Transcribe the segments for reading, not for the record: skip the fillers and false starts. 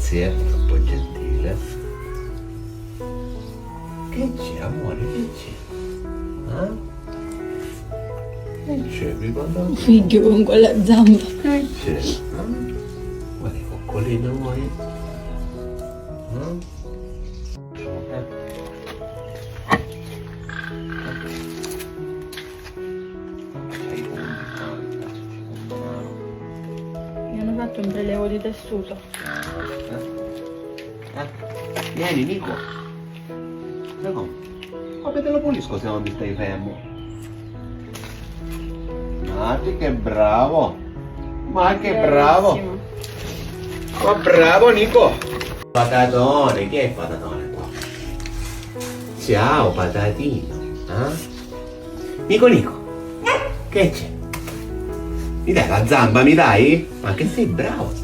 grazie, troppo gentile. Che c'è, amore, che c'è? Che c'è, Un figlio con quella zampa. Che c'è? Guarda i coccolini, vuoi? Mi hanno fatto un prelevo di tessuto. Vieni, Nico. No. Come te lo pulisco se non mi stai fermo? Guardi che bravo. Ma che bravo. Bravissimo. Ma bravo, Nico. Patatone, chi è il patatone qua? Ciao, patatino. Nico. Che c'è? Mi dai la zampa, mi dai? Ma che sei bravo sei.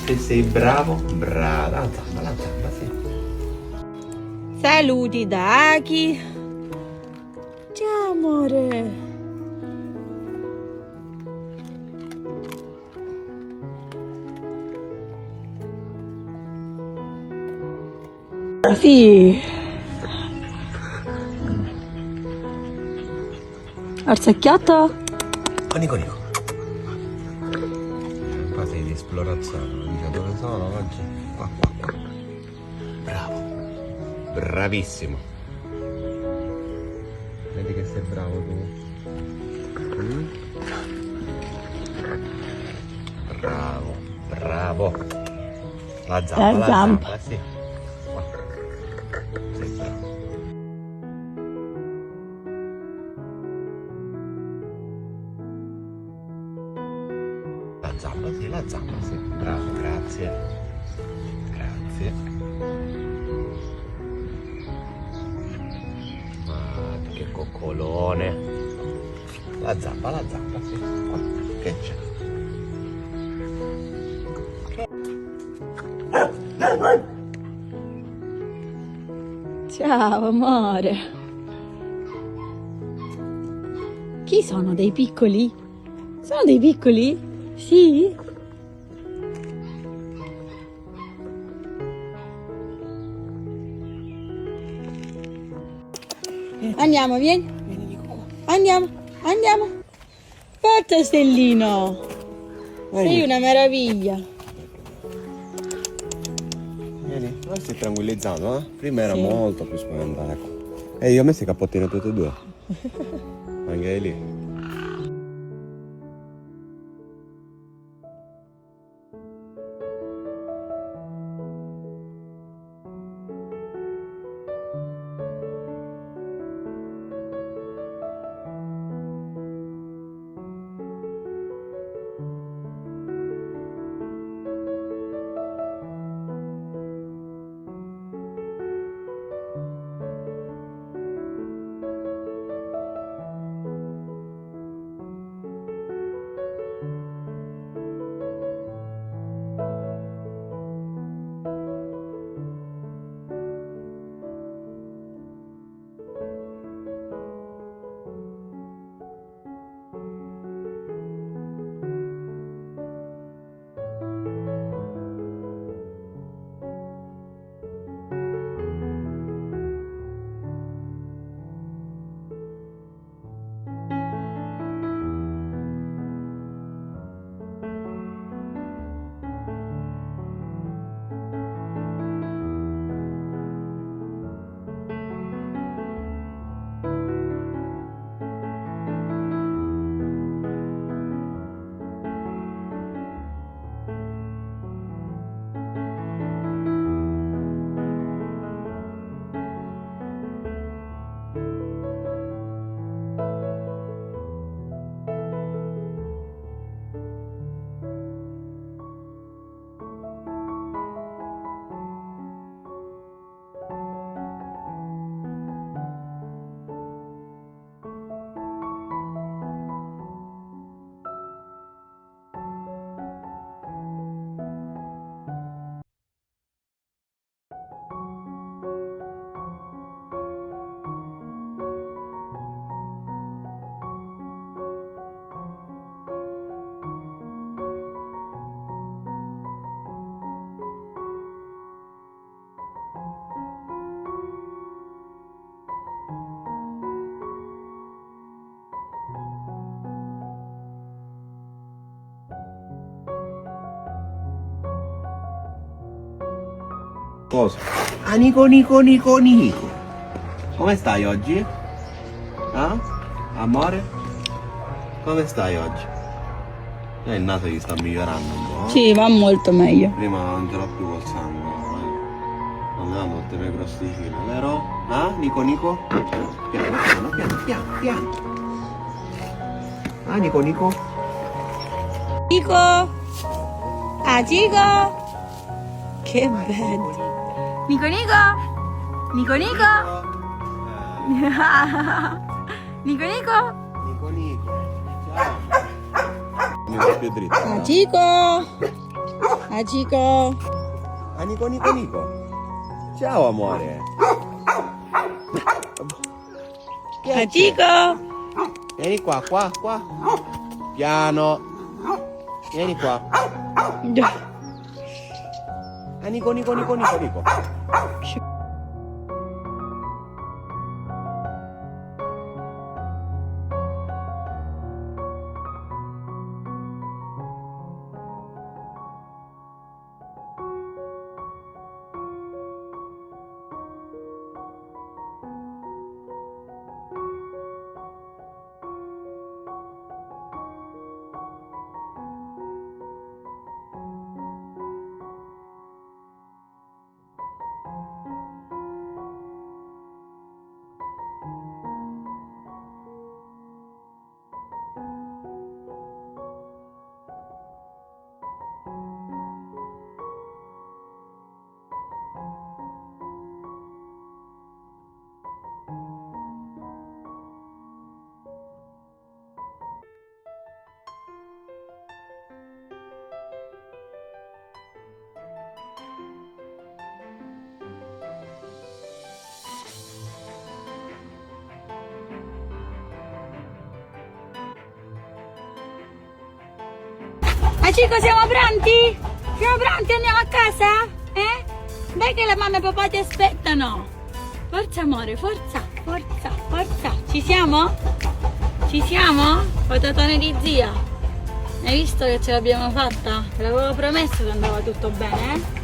Che sei bravo? Brava. La zampa, sì. Saluti da Aki. Ciao amore. Sì. Orsacchiotto? Nico. Qua sei di esplorazione, non dice dove sono oggi? Qua. Bravo. Bravissimo. Vedi che sei bravo tu. Bravo. La zampa, sì. Qua. Sei bravo. La zampa, sì. Bravo, grazie. Ma che coccolone. La zampa, sì. Qua. Che c'è? Ciao amore. Chi sono dei piccoli? Sono dei piccoli? Sì? Andiamo, vieni. Andiamo. Forza Stellino. Sei una meraviglia. Vieni, ora stai tranquillizzato, eh? Prima era Sì. molto più spaventato. Io ho messo i cappottini tutti e due. Anche lì. Cosa? Ah, Nico, Nico, Nico, Nico. Come stai oggi? Ah? Amore? Come stai oggi? Il naso gli sta migliorando un po'. Sì, va molto meglio. Prima non ce l'ho più col sangue. Non ha molte le crosticine, vero? Ah, Nico, Nico? Piano, piano, piano, piano, piano. Ah, Nico, Nico? Chico! Ah, Chico! Che bello! Nico Nico! Nico Nico! Nico Nico! Nico, Nico. Ciao. Mi va più dritto. Ah, Chico! Ah, Chico! Ah, Nico, Nico, Nico. Ciao, amore. Ah, Chico! Vieni qua, qua, qua. Piano. Vieni qua. Ah, Nico, Nico, Nico, Nico, Nico. Ah, Chico, siamo pronti? Siamo pronti? Andiamo a casa? Eh? Dai che la mamma e papà ti aspettano. Forza amore, forza, forza, forza. Ci siamo? Ci siamo? Patatone di zia. Hai visto che ce l'abbiamo fatta? Te l'avevo promesso che andava tutto bene, eh?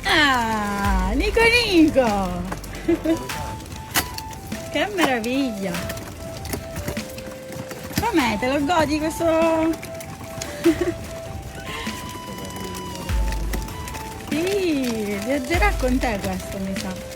Ah, Nico Nico! Che meraviglia! Com'è? Te lo godi questo? Sì, viaggerà con te questo, mi sa.